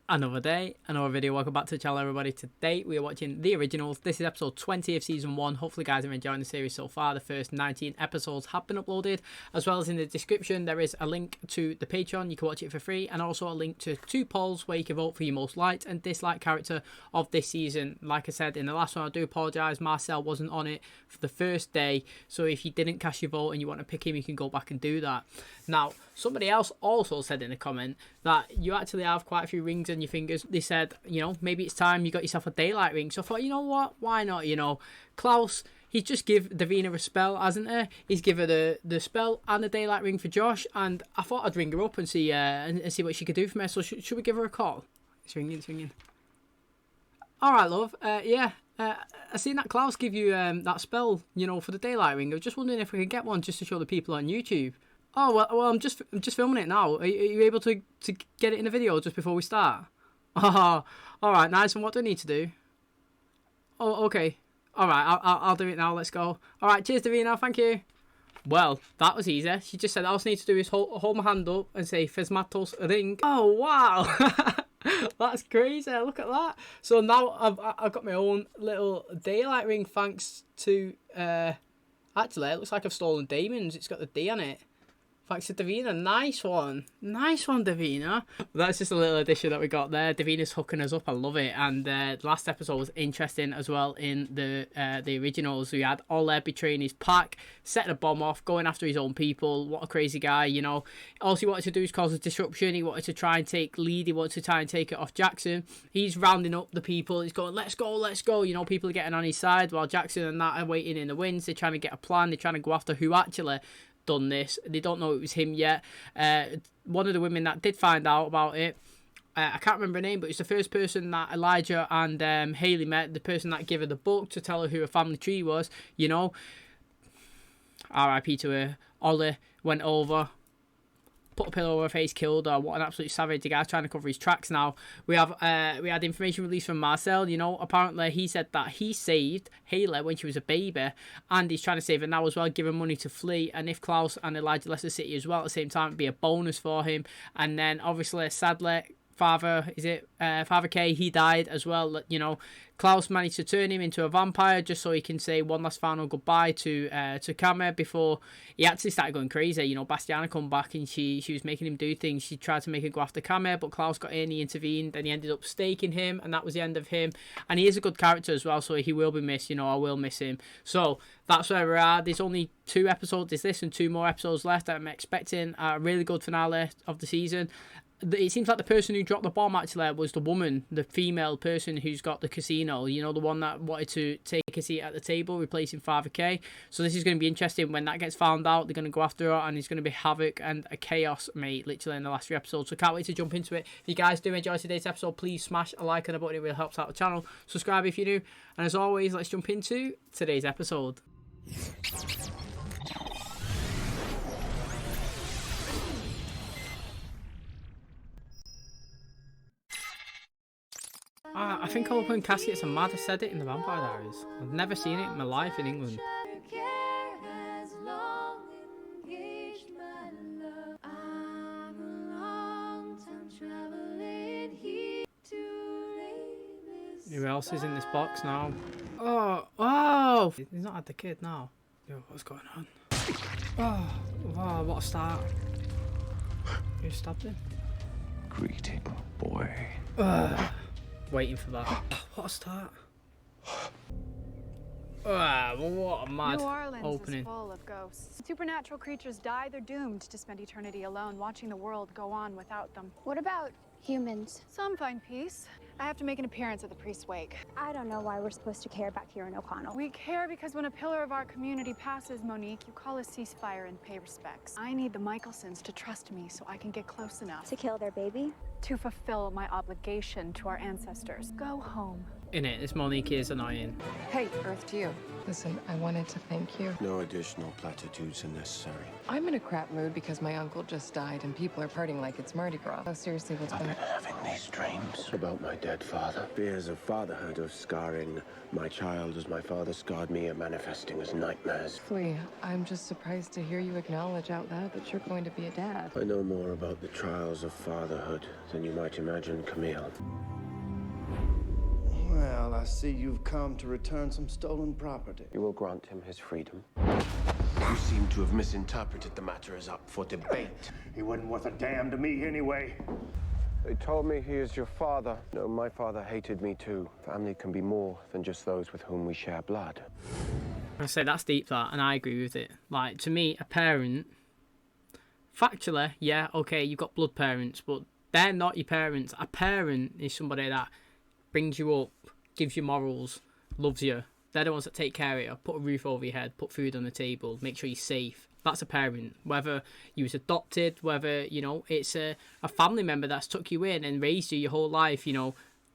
Another day, another video. Welcome back to the channel, everybody. Today we are watching the originals. This is episode 20 of season 1. Hopefully guys are enjoying the series so far. The first 19 episodes have been uploaded, as well as in the description there is a link to the Patreon. You can watch it for free, and also a link to 2 polls where you can vote for your most liked and disliked character of this season. Like I said in the last one, I do apologise, Marcel wasn't on it for the first day, so if you didn't cast your vote and you want to pick him, you can go back and do that. Now, somebody else also said in a comment that you actually have quite a few rings on your fingers. They said, you know, maybe it's time you got yourself a daylight ring. So I thought, you know what, why not? You know, Klaus, he's just give Davina a spell, hasn't he? He's given her the spell and the daylight ring for Josh, and I thought I'd ring her up and see see what she could do for me. So should we give her a call? It's ringing, it's ringing. All right, love. Yeah. I seen that Klaus give you that spell, you know, for the daylight ring. I was just wondering if we could get one just to show the people on YouTube. Oh, well, I'm just filming it now. Are you able to get it in the video just before we start? Oh, all right, nice. And what do I need to do? Oh, okay. All right, I'll do it now. Let's go. All right, cheers, Davina. Thank you. Well, that was easy. She just said all I need to do is hold my hand up and say Fesmatos ring. Oh, wow. That's crazy. Look at that. So now I've got my own little daylight ring thanks to... Actually, it looks like I've stolen Damon's. It's got the D on it. Thanks to Davina. Nice one. Nice one, Davina. That's just a little addition that we got there. Davina's hooking us up. I love it. And the last episode was interesting as well in the originals. We had Oleg betraying his pack, setting a bomb off, going after his own people. What a crazy guy, you know. All he wanted to do is cause a disruption. He wanted to try and take lead. He wanted to try and take it off Jackson. He's rounding up the people. He's going, let's go, let's go. You know, people are getting on his side while Jackson and that are waiting in the wings. They're trying to get a plan. They're trying to go after who actually done this. They don't know it was him yet. One of the women that did find out about it, I can't remember her name, but it's the first person that Elijah and HAYLEY met, the person that gave her the book to tell her who her family tree was, you know. R.I.P. to her. Ollie went over, put a pillow over her face, killed her. What an absolute savage. The guy's trying to cover his tracks now. We had information released from Marcel. You know, apparently he said that he saved HAYLEY when she was a baby, and he's trying to save her now as well, give her money to flee. And if Klaus and Elijah left the city as well at the same time, it'd be a bonus for him. And then obviously, sadly, Father K, he died as well. You know, Klaus managed to turn him into a vampire just so he can say one last final goodbye to Kame before he actually started going crazy. You know, Bastiana come back and she was making him do things. She tried to make him go after Kame, but Klaus got in, he intervened, and he ended up staking him, and that was the end of him. And he is a good character as well, so he will be missed. You know, I will miss him. So that's where we're at. There's only 2 episodes. There's this and 2 more episodes left. I'm expecting a really good finale of the season. It seems like the person who dropped the bomb actually was the woman, the female person who's got the casino, you know, the one that wanted to take a seat at the table, replacing Father K. So this is going to be interesting. When that gets found out, they're going to go after her, and it's going to be havoc and a chaos, mate, literally in the last 3 episodes. So can't wait to jump into it. If you guys do enjoy today's episode, please smash a like on the button. It really helps out the channel. Subscribe if you're new. And as always, let's jump into today's episode. I think I'll open caskets and mad. I said it in the Vampire Diaries. I've never seen it in my life in England. Who else is in this box now? Oh! He's not had the kid now. Yo, what's going on? Oh, wow, what a start. Who stabbed him? Greeting, boy. Waiting for that. What a start. What a mad New Orleans opening. is full of ghosts. Supernatural creatures die, they're doomed to spend eternity alone, watching the world go on without them. What about humans? Some find peace. I have to make an appearance at the priest's wake. I don't know why we're supposed to care back here in O'Connell. We care because when a pillar of our community passes, Monique, you call a ceasefire and pay respects. I need the Michelsons to trust me so I can get close enough To kill their baby? to fulfill my obligation to our ancestors. Go home. In it, this Monique is annoying. Hey, Earth to you. Listen, I wanted to thank you. No additional platitudes are necessary. I'm in a crap mood because my uncle just died and people are partying like it's Mardi Gras. Oh, seriously, what's I've going been having these dreams. about my dead father. Fears of fatherhood, of scarring my child as my father scarred me, are manifesting as nightmares. Flea, I'm just surprised to hear you acknowledge out loud that you're going to be a dad. I know more about the trials of fatherhood than you might imagine, Camille. Well, I see you've come to return some stolen property. You will grant him his freedom. You seem to have misinterpreted the matter as up for debate. He wasn't worth a damn to me anyway. They told me he is your father. No, my father hated me too. Family can be more than just those with whom we share blood. I say that's deep, that, and I agree with it. Like, to me, a parent, factually, yeah, okay, you've got blood parents, but they're not your parents. A parent is somebody that brings you up, gives you morals, loves you. They're the ones that take care of you, put a roof over your head, put food on the table, make sure you're safe. That's a parent. Whether you was adopted, whether, you know, it's a family member that's took you in and raised you your whole life, you know,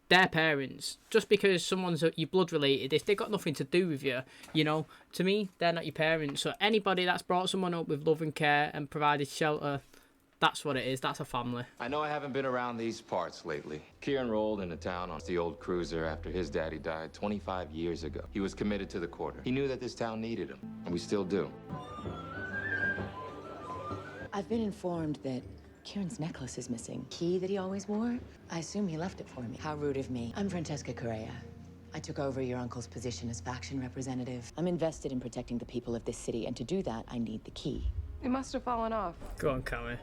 they're parents. Just because someone's your blood related, if they've got nothing to do with you, you know, to me, they're not your parents. So anybody that's brought someone up with love and care and provided shelter, that's what it is. That's a family. I know I haven't been around these parts lately. Kieran rolled into town on the old cruiser after his daddy died 25 years ago. He was committed to the quarter. He knew that this town needed him, and we still do. I've been informed that Kieran's necklace is missing. Key that he always wore? I assume he left it for me. How rude of me. I'm Francesca Correa. I took over your uncle's position as faction representative. I'm invested in protecting the people of this city, and to do that, I need the key. It must have fallen off. Go on, Cammy.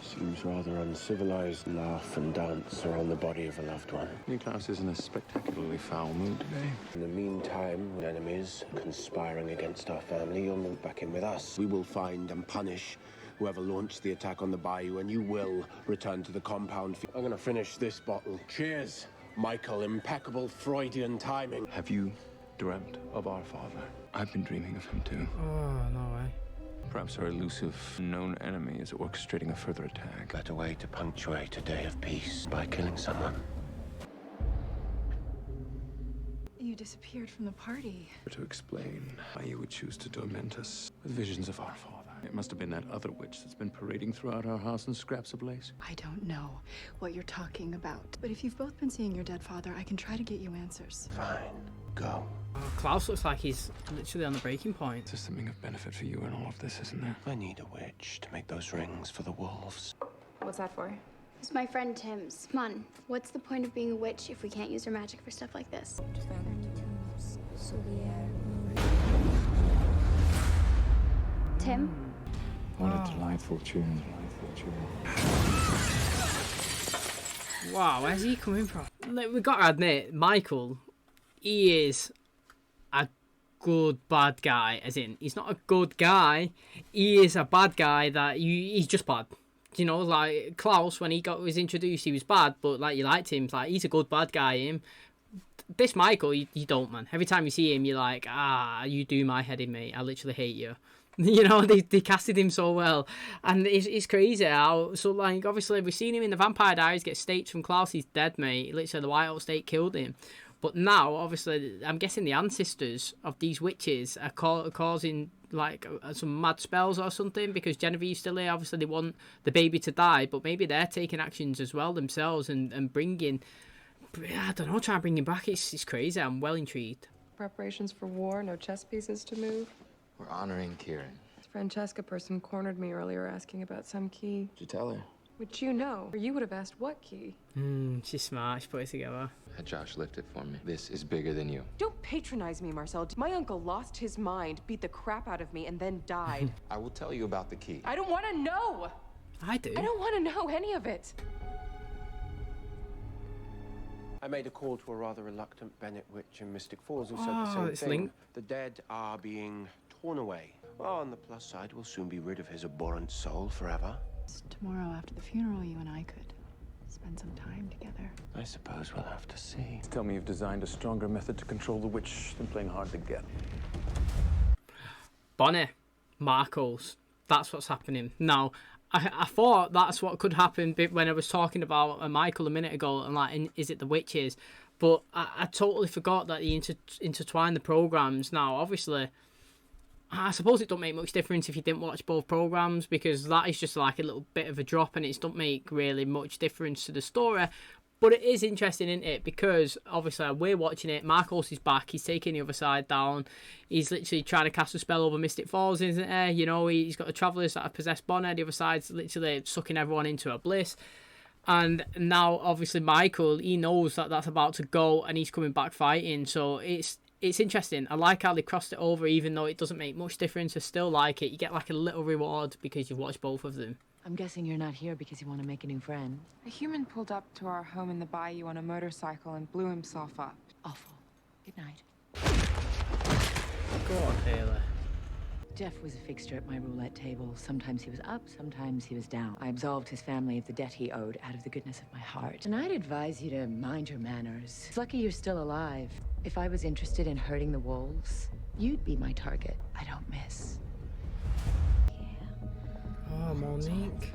Seems rather uncivilized. Laugh and dance around the body of a loved one. Nicholas is in a spectacularly foul mood today. In the meantime, enemies conspiring against our family, you'll move back in with us. We will find and punish whoever launched the attack on the bayou, and you will return to the compound. I'm gonna finish this bottle. Cheers, Michael. Impeccable Freudian timing. Have you dreamt of our father? I've been dreaming of him too. Oh, no way. Perhaps our elusive known enemy is orchestrating a further attack. Better way to punctuate a day of peace by killing someone. You disappeared from the party. To explain why you would choose to torment us with visions of our father. It must have been that other witch that's been parading throughout our house in scraps of lace. I don't know what you're talking about. But if you've both been seeing your dead father, I can try to get you answers. Fine, go. Oh, Klaus looks like he's literally on the breaking point. There's something of benefit for you in all of this, isn't there? I need a witch to make those rings for the wolves. What's that for? It's my friend Tim's. Come on, what's the point of being a witch if we can't use our magic for stuff like this? Tim? What a delightful tune, Wow, where's he coming from? Like, we got to admit, Michael, he is a good bad guy. As in, he's not a good guy. He is a bad guy he's just bad. You know, like Klaus, when he was introduced, he was bad, but like you liked him. Like, he's a good bad guy. Him. This Michael, you don't, man. Every time you see him, you're like, you do my head in, mate. I literally hate you. You know, they casted him so well. And it's crazy how, so like, obviously, we've seen him in the Vampire Diaries get staked from Klaus. He's dead, mate. Literally, the White Oak State killed him. But now, obviously, I'm guessing the ancestors of these witches are causing, like, some mad spells or something, because Genevieve's still here. Obviously, they want the baby to die, but maybe they're taking actions as well themselves and bringing, I don't know, trying to bring him back. It's crazy. I'm well intrigued. Preparations for war, no chess pieces to move. We're honoring Kieran. This Francesca person cornered me earlier asking about some key. Did you tell her? Which you know, or you would have asked what key. She's smart. She put it together. Had Josh lift it for me. This is bigger than you. Don't patronize me, Marcel. My uncle lost his mind, beat the crap out of me, and then died. I will tell you about the key. I don't want to know! I do. I don't want to know any of it. I made a call to a rather reluctant Bennett witch in Mystic Falls who said the same it's thing. linked. The dead are being torn away. Well, on the plus side, we'll soon be rid of his abhorrent soul forever. Tomorrow after the funeral, you and I could spend some time together. I suppose we'll have to see. Tell me you've designed a stronger method to control the witch than playing hard to get. Bonnie, Marcos, that's what's happening. Now, I thought that's what could happen when I was talking about Michael a minute ago, and like, is it the witches? But I totally forgot that he intertwined the programs. Now, obviously, I suppose it don't make much difference if you didn't watch both programs, because that is just like a little bit of a drop, and it don't make really much difference to the story. But it is interesting, isn't it? Because obviously we're watching it. Marcos is back. He's taking the other side down. He's literally trying to cast a spell over Mystic Falls, isn't there? You know, he's got the Travellers that have possessed Bonner. The other side's literally sucking everyone into a bliss. And now, obviously, Michael, he knows that that's about to go and he's coming back fighting. So it's interesting. I like how they crossed it over, even though it doesn't make much difference. I still like it. You get like a little reward because you've watched both of them. I'm guessing you're not here because you want to make a new friend. A human pulled up to our home in the bayou on a motorcycle and blew himself up. Awful. Good night. Go on, Taylor. Jeff was a fixture at my roulette table. Sometimes he was up, sometimes he was down. I absolved his family of the debt he owed out of the goodness of my heart. And I'd advise you to mind your manners. It's lucky you're still alive. If I was interested in hurting the wolves, you'd be my target. I don't miss. Oh, Monique.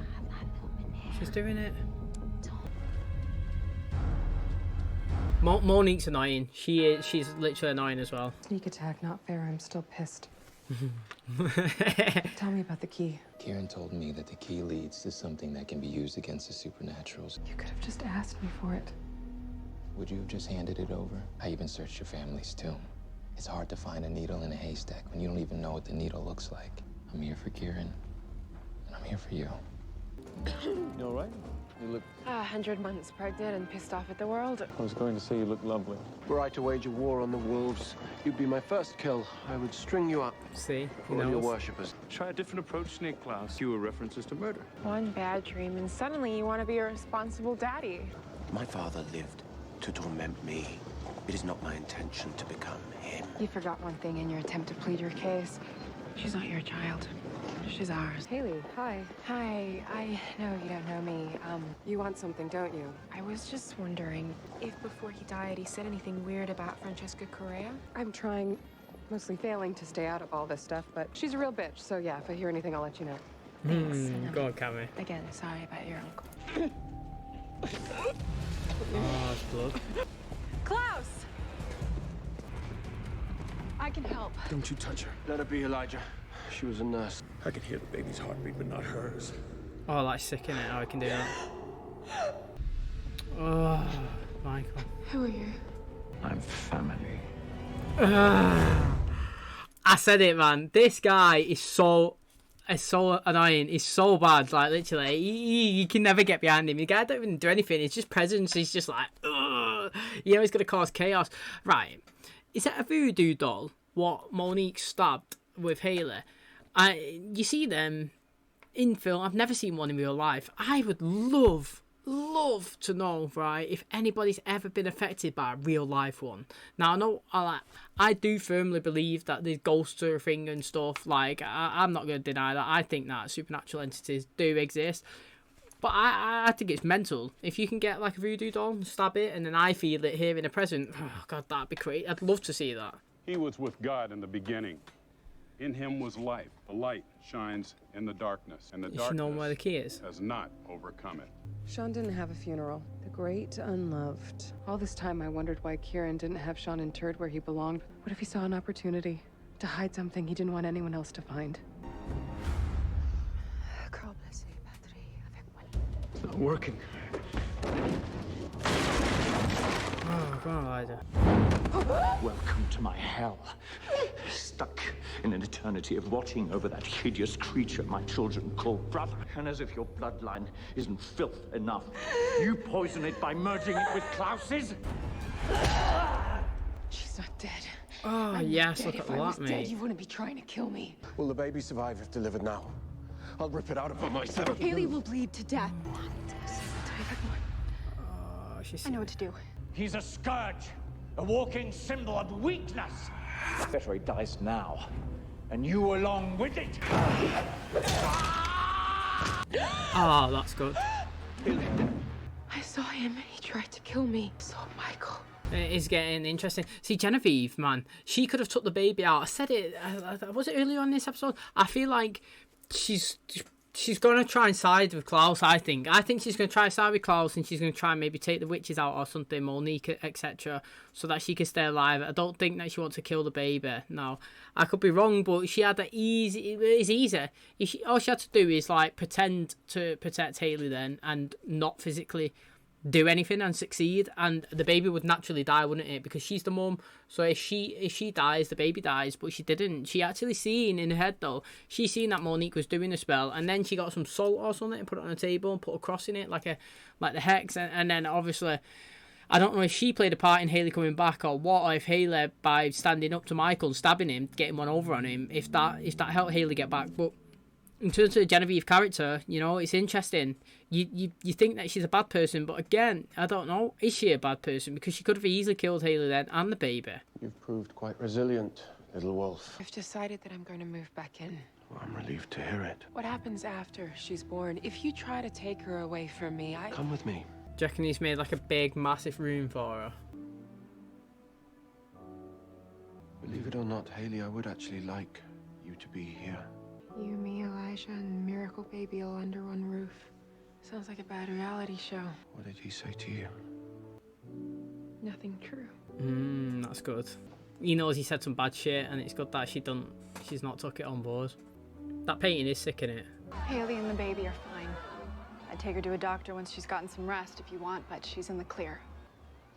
She's doing it. Monique's annoying. She's literally annoying as well. Sneak attack, not fair. I'm still pissed. Tell me about the key. Kieran told me that the key leads to something that can be used against the supernaturals. You could have just asked me for it. Would you have just handed it over? I even searched your family's tomb. It's hard to find a needle in a haystack when you don't even know what the needle looks like. I'm here for Kieran, and I'm here for you. You all right? You look... 100 months pregnant and pissed off at the world. I was going to say you look lovely. Were I to wage a war on the wolves, you'd be my first kill. I would string you up. See? For all your worshippers. Try a different approach, Snake Class. Fewer references to murder. One bad dream and suddenly you want to be a responsible daddy. My father lived to torment me. It is not my intention to become him. You forgot one thing in your attempt to plead your case. She's not your child. She's ours. Haley, hi. Hi, I know you don't know me. You want something, don't you? I was just wondering if before he died he said anything weird about Francesca Correa? I'm trying, mostly failing to stay out of all this stuff, but she's a real bitch, so yeah, if I hear anything, I'll let you know. Thanks. Go on, Cammy. Again, sorry about your uncle. Oh, it's blood. Klaus! I can help. Don't you touch her. Let her be, Elijah. She was a nurse. I can hear the baby's heartbeat, but not hers. Oh, that's sick, isn't it? How I can do that. Oh, Michael. Who are you? I'm family. I said it, man. This guy is so annoying. He's so bad. Like, literally, you can never get behind him. The guy don't even do anything. He's just presence. He's just like, ugh. You know, he's going to cause chaos. Right. Is that a voodoo doll? What Monique stabbed with HAYLEY? You see them in film. I've never seen one in real life. I would love to know, right, if anybody's ever been affected by a real life one. Now, I know I do firmly believe that the ghosts are a thing and stuff. Like, I'm not going to deny that. I think that supernatural entities do exist. But I think it's mental. If you can get like a voodoo doll and stab it and then I feel it here in the present, oh God, that'd be great. I'd love to see that. He was with God in the beginning. In him was life. The light shines in the darkness, and the You should know where the key is. has not overcome it. Sean didn't have a funeral. The great unloved. All this time I wondered why Kieran didn't have Sean interred where he belonged. What if he saw an opportunity to hide something he didn't want anyone else to find? It's not working. Oh, go on, Elijah. Welcome to my hell. Stuck in an eternity of watching over that hideous creature my children call brother. And as if your bloodline isn't filth enough, you poison it by merging it with Klaus's? She's not dead. Oh, yes, look at that, mate. You wouldn't be trying to kill me. Will the baby survive if delivered now? I'll rip it out of her myself. Haley will bleed to death. Oh, she's... I know what to do. He's a scourge, a walking symbol of weakness. Better he dies now, and you along with it. Oh, that's good. I saw him. He tried to kill me. So Michael. It is getting interesting. See, Genevieve, man, she could have took the baby out. I said it, was it earlier on in this episode? I feel like she's going to try and side with Klaus, I think. I think she's going to try and side with Klaus and she's going to try and maybe take the witches out or something, Monique, etc., so that she can stay alive. I don't think that she wants to kill the baby. No, I could be wrong, but she had that easy. It's easy. All she had to do is, like, pretend to protect HAYLEY then and not physically do anything and succeed, and the baby would naturally die, wouldn't it? Because she's the mum. So if she dies, the baby dies. But she didn't. She actually seen in her head though. She seen that Monique was doing the spell, and then she got some salt or something and put it on the table and put a cross in it like the hex, and then obviously. I don't know if she played a part in Hayley coming back or what, or if Hayley, by standing up to Michael and stabbing him, getting one over on him, if that helped Hayley get back. But in terms of the Genevieve character, you know, it's interesting. You think that she's a bad person, but again, I don't know. Is she a bad person? Because she could have easily killed Hayley then and the baby. You've proved quite resilient, little wolf. I've decided that I'm going to move back in. Well, I'm relieved to hear it. What happens after she's born? If you try to take her away from me, Come with me. Do you reckon he's made like a big, massive room for her? Believe it or not, Hayley, I would actually like you to be here. You, me, Elijah, and Miracle Baby all under one roof. Sounds like a bad reality show. What did he say to you? Nothing true. That's good. He knows he said some bad shit, and it's good that she's not took it on board. That painting is sick, innit? Hayley and the baby are fine. I'd take her to a doctor once she's gotten some rest if you want, but she's in the clear.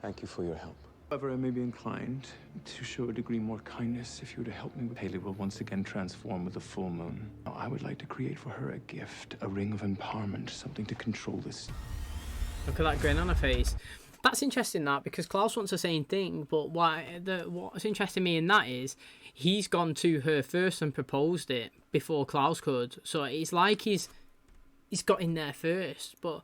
Thank you for your help. However, I may be inclined to show a degree more kindness if you were to help me. Hayley will once again transform with the full moon. Now, I would like to create for her a gift, a ring of empowerment, something to control this. Look at that grin on her face. That's interesting, that, because Klaus wants the same thing, but what's interesting me in that is he's gone to her first and proposed it before Klaus could. So it's like he's got in there first, but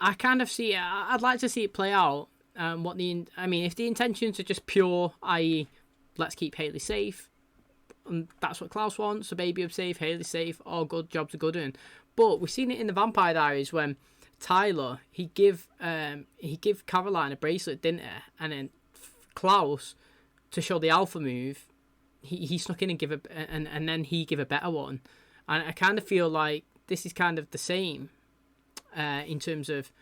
I kind of see it. I'd like to see it play out. I mean, if the intentions are just pure, i.e., let's keep Hayley safe, and that's what Klaus wants, a baby of safe, Hayley safe, all good, jobs are good in. But we've seen it in the Vampire Diaries when Tyler he give Caroline a bracelet, didn't he? And then Klaus, to show the alpha move, he snuck in and give and then he give a better one, and I kind of feel like this is kind of the same in terms of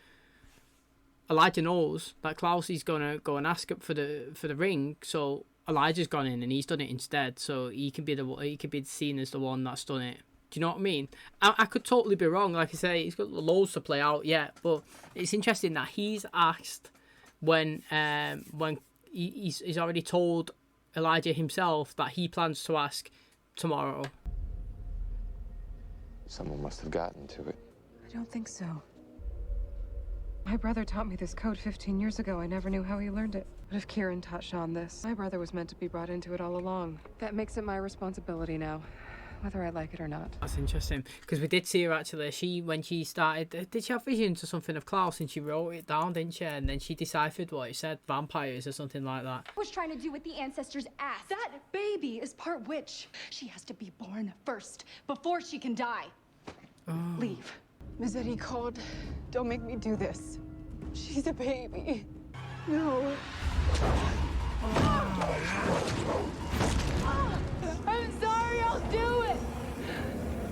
Elijah knows that Klaus is gonna go and ask for the ring, so Elijah's gone in and he's done it instead, so he can be seen as the one that's done it. Do you know what I mean? I could totally be wrong. Like I say, he's got loads to play out yet, but it's interesting that he's asked when he's already told Elijah himself that he plans to ask tomorrow. Someone must have gotten to it. I don't think so. My brother taught me this code 15 years ago. I never knew how he learned it. But if Kieran taught Sean this, my brother was meant to be brought into it all along. That makes it my responsibility now, whether I like it or not. That's interesting, because we did see her actually. When she started, did she have visions or something of Klaus, and she wrote it down, didn't she? And then she deciphered what it said, vampires or something like that. Was trying to do what the ancestors asked. That baby is part witch. She has to be born first before she can die. Leave. Misericorde, don't make me do this. She's a baby. No. I'm sorry, I'll do it.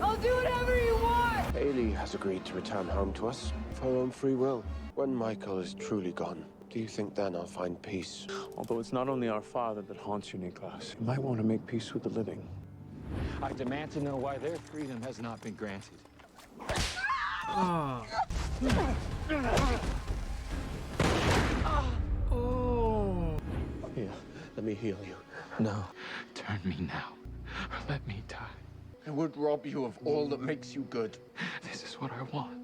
I'll do whatever you want. Hayley has agreed to return home to us of her own free will. When Michael is truly gone, do you think then I'll find peace? Although it's not only our father that haunts you, Niklas. You might want to make peace with the living. I demand to know why their freedom has not been granted. Oh. Here, let me heal you. No. Turn me now, or let me die. I would rob you of all that makes you good. This is what I want.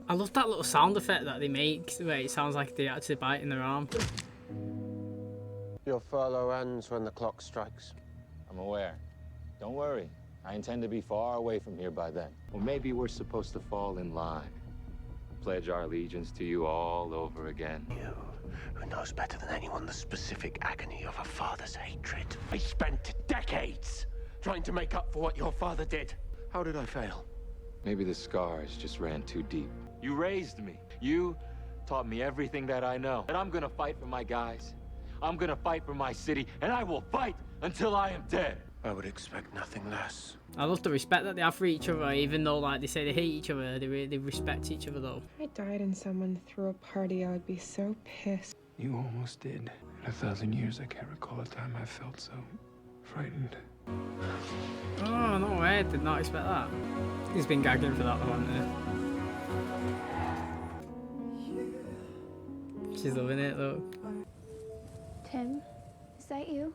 I love that little sound effect that they make, where it sounds like they're actually biting their arm. Your furlough ends when the clock strikes. I'm aware. Don't worry. I intend to be far away from here by then. Or maybe we're supposed to fall in line. Pledge our allegiance to you all over again. You, who knows better than anyone the specific agony of a father's hatred. I spent decades trying to make up for what your father did. How did I fail? Maybe the scars just ran too deep. You raised me. You taught me everything that I know. And I'm gonna fight for my guys. I'm gonna fight for my city, and I will fight until I am dead. I would expect nothing less. I love the respect that they have for each other, even though, like, they say they hate each other, they really respect each other, though. If I died and someone threw a party, I would be so pissed. You almost did. In 1,000 years, I can't recall a time I felt so frightened. Oh, no way, I did not expect that. He's been gagging for that one, hasn't he? She's loving it, look. Tim, is that you?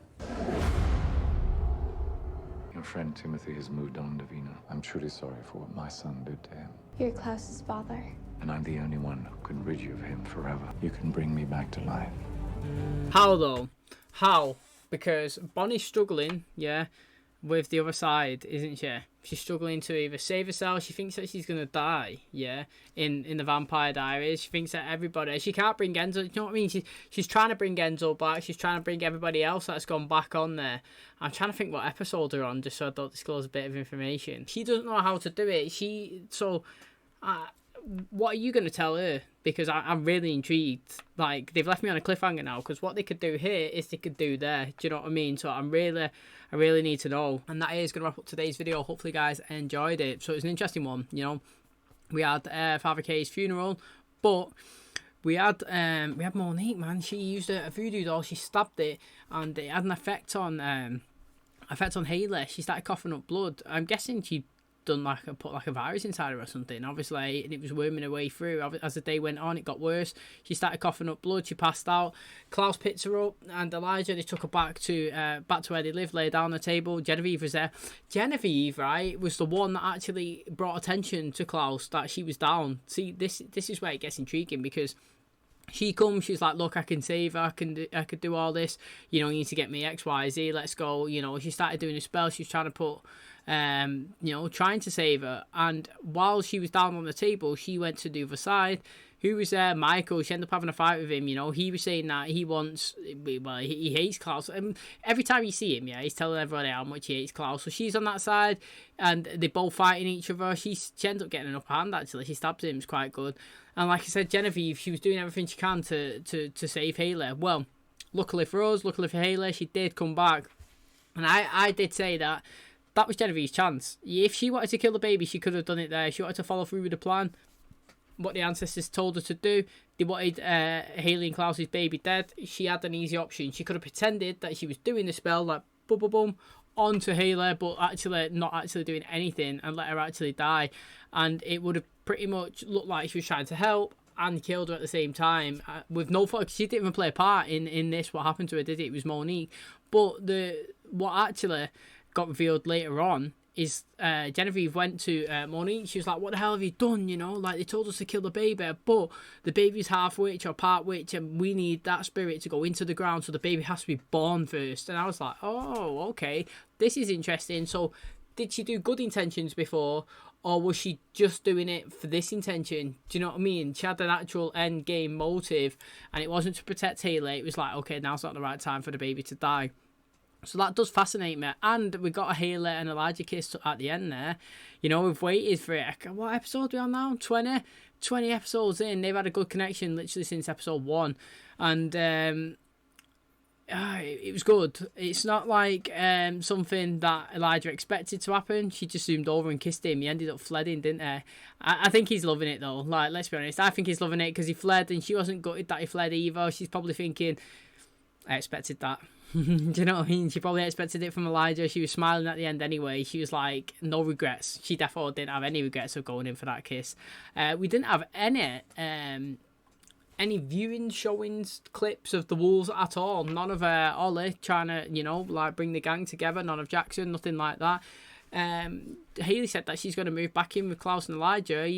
Your friend Timothy has moved on, Davina. I'm truly sorry for what my son did to him. You're Klaus's father. And I'm the only one who can rid you of him forever. You can bring me back to life. How though? How? Because Bonnie's struggling, yeah, with the other side, isn't she? She's struggling to either save herself. She thinks that she's gonna die, yeah, in the Vampire Diaries. She thinks that everybody, she can't bring Enzo. You know what I mean? She's trying to bring Enzo back. She's trying to bring everybody else that's gone back on there. I'm trying to think what episode they're on, just so I don't disclose a bit of information. She doesn't know how to do it. What are you going to tell her? Because I'm really intrigued. Like, they've left me on a cliffhanger now, because what they could do here is they could do there. Do you know what I mean? So I really need to know. And that is going to wrap up today's video. Hopefully, you guys enjoyed it. So it's an interesting one, you know. We had Father K's funeral, but we had Monique, man. She used a voodoo doll. She stabbed it, and it had an effect on HAYLEY. She started coughing up blood. I'm guessing she put a virus inside her or something, obviously, and it was worming her way through. As the day went on, it got worse. She started coughing up blood. She passed out. Klaus picked her up, and Elijah, they took her back to where they lived, lay down on the table. Genevieve was there. Genevieve, right, was the one that actually brought attention to Klaus that she was down. See, this is where it gets intriguing, because she comes, she's like, look, I can save her, I could do all this, you know, you need to get me X, Y, Z, let's go. You know, she started doing a spell. She was trying to put you know, trying to save her, and while she was down on the table, she went to the other side. Who was there? Michael. She ended up having a fight with him. You know, he was saying that he hates Klaus. And every time you see him, yeah, he's telling everybody how much he hates Klaus. So she's on that side, and they're both fighting each other. She ends up getting an upper hand, actually. She stabs him. It's quite good. And like I said, Genevieve, she was doing everything she can to save HAYLEY. Well, luckily for us, luckily for HAYLEY, she did come back. And I did say that was Genevieve's chance. If she wanted to kill the baby, she could have done it there. If she wanted to follow through with the plan, what the ancestors told her to do, they wanted HAYLEY and Klaus's baby dead. She had an easy option. She could have pretended that she was doing the spell, like boom, boom, boom, onto HAYLEY, but actually not actually doing anything, and let her actually die. And it would have pretty much looked like she was trying to help and killed her at the same time, with no fault. She didn't even play a part in this. What happened to her, did it? It was Monique. But what actually got revealed later on is Genevieve went to Monique. She was like, what the hell have you done? You know, like, they told us to kill the baby, but the baby's half witch or part witch, and we need that spirit to go into the ground, so the baby has to be born first. And I was like, oh, okay, this is interesting. So did she do good intentions before, or was she just doing it for this intention? Do you know what I mean? She had an actual end game motive, and it wasn't to protect HAYLEY. It was like, okay, now's not the right time for the baby to die. So that does fascinate me. And we got a HAYLEY and Elijah kiss at the end there. You know, we've waited for it. What episode are we on now? 20 episodes in. They've had a good connection literally since episode 1. And it was good. It's not like something that Elijah expected to happen. She just zoomed over and kissed him. He ended up fledding, didn't he? I think he's loving it, though. Like, let's be honest. I think he's loving it because he fled, and she wasn't gutted that he fled either. She's probably thinking, I expected that. Do you know what I mean? She probably expected it from Elijah. She was smiling at the end anyway. She was like, no regrets. She definitely didn't have any regrets of going in for that kiss. We didn't have any viewing showings clips of the wolves at all. None of Ollie trying to, you know, like, bring the gang together. None of Jackson, nothing like that. HAYLEY said that she's going to move back in with Klaus and Elijah.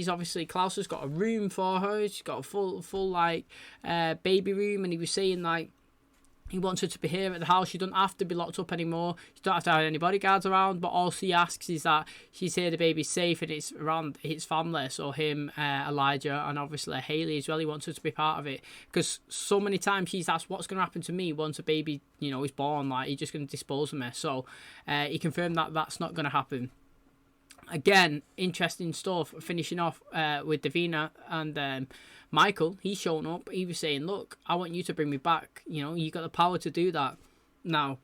Klaus has got a room for her. She's got a full like baby room, and he was saying like, he wants her to be here at the house. She doesn't have to be locked up anymore. She don't have to have any bodyguards around. But all she asks is that she's here, the baby's safe, and it's around his family. So him, Elijah, and obviously HAYLEY as well. He wants her to be part of it. Because so many times she's asked, what's going to happen to me once a baby, you know, is born? Like, you're just going to dispose of me. So he confirmed that that's not going to happen. Again, interesting stuff. Finishing off with Davina and Michael. He's shown up. He was saying, look, I want you to bring me back. You know, you got the power to do that. Now,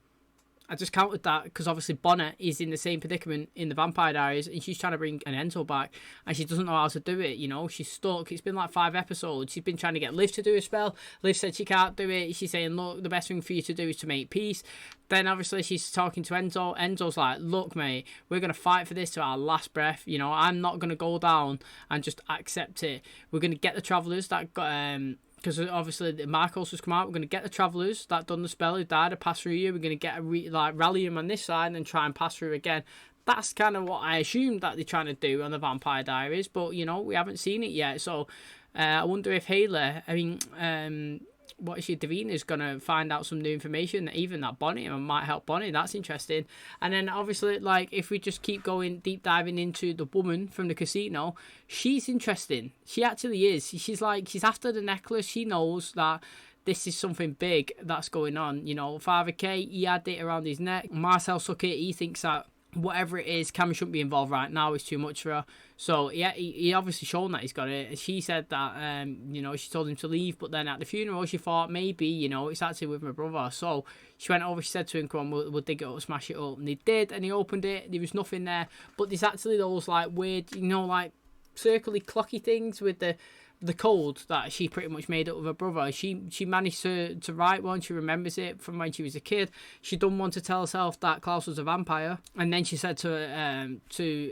I just counted that because obviously Bonnet is in the same predicament in the Vampire Diaries, and she's trying to bring an Enzo back, and she doesn't know how to do it. You know, she's stuck. It's been like 5 episodes. She's been trying to get Liv to do a spell. Liv said she can't do it. She's saying, look, the best thing for you to do is to make peace. Then obviously she's talking to Enzo. Enzo's like, look, mate, we're going to fight for this to our last breath. You know, I'm not going to go down and just accept it. We're going to get the Travellers that got because obviously the Marcos has come out. We're going to get the Travellers that done the spell who died to pass through you. We're going to get rally them on this side and then try and pass through again. That's kind of what I assumed that they're trying to do on the Vampire Diaries, but you know, we haven't seen it yet. So I wonder if HAYLEY, what is she, Davina's going to find out some new information, even that Bonnie might help Bonnie. That's interesting. And then obviously, like, if we just keep going deep diving into the woman from the casino, she's interesting. She actually is. She's after the necklace. She knows that this is something big that's going on. You know, Father K, he had it around his neck. Marcel took it. He thinks that whatever it is, Cameron shouldn't be involved right now. It's too much for her. So yeah, he obviously shown that he's got it. She said that you know, she told him to leave, but then at the funeral she thought maybe, you know, it's actually with my brother. So she went over, she said to him, come on, we'll dig it up, smash it up. And they did, and he opened it, there was nothing there. But there's actually those like weird, you know, like circly clocky things with the code that she pretty much made up with her brother. She managed to write one. She remembers it from when she was a kid. She done want to tell herself that Klaus was a vampire, and then she said to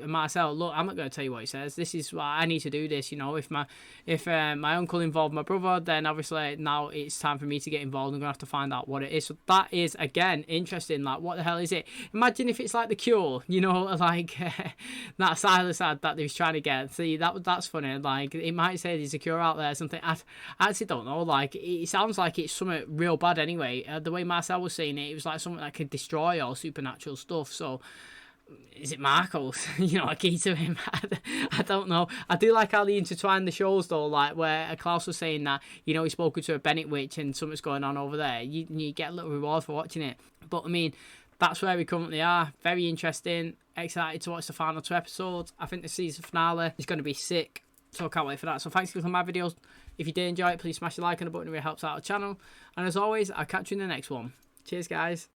Marcel, look, I'm not going to tell you what he says. This is why I need to do this. You know, if my uncle involved my brother, then obviously now it's time for me to get involved. I'm gonna have to find out what it is. So that is again interesting. Like, what the hell is it? Imagine if it's like the Cure, you know, like that Silas ad that they was trying to get. See, that's funny. Like, it might say there's a cure out there or something. I actually don't know. Like, it sounds like it's something real bad anyway. The way Marcel was saying it, it was like something that could destroy all supernatural stuff. So is it Marcos? You know, a key to him? I don't know. I do like how they intertwine the shows though, like where Klaus was saying that, you know, he's spoken to a Bennett witch and something's going on over there. You get a little reward for watching it. But I mean, that's where we currently are. Very interesting. Excited to watch the final 2 episodes. I think the season finale is going to be sick. So I can't wait for that. So thanks for clicking on my videos. If you did enjoy it, please smash the like on the button. It really helps out the channel. And as always, I'll catch you in the next one. Cheers, guys.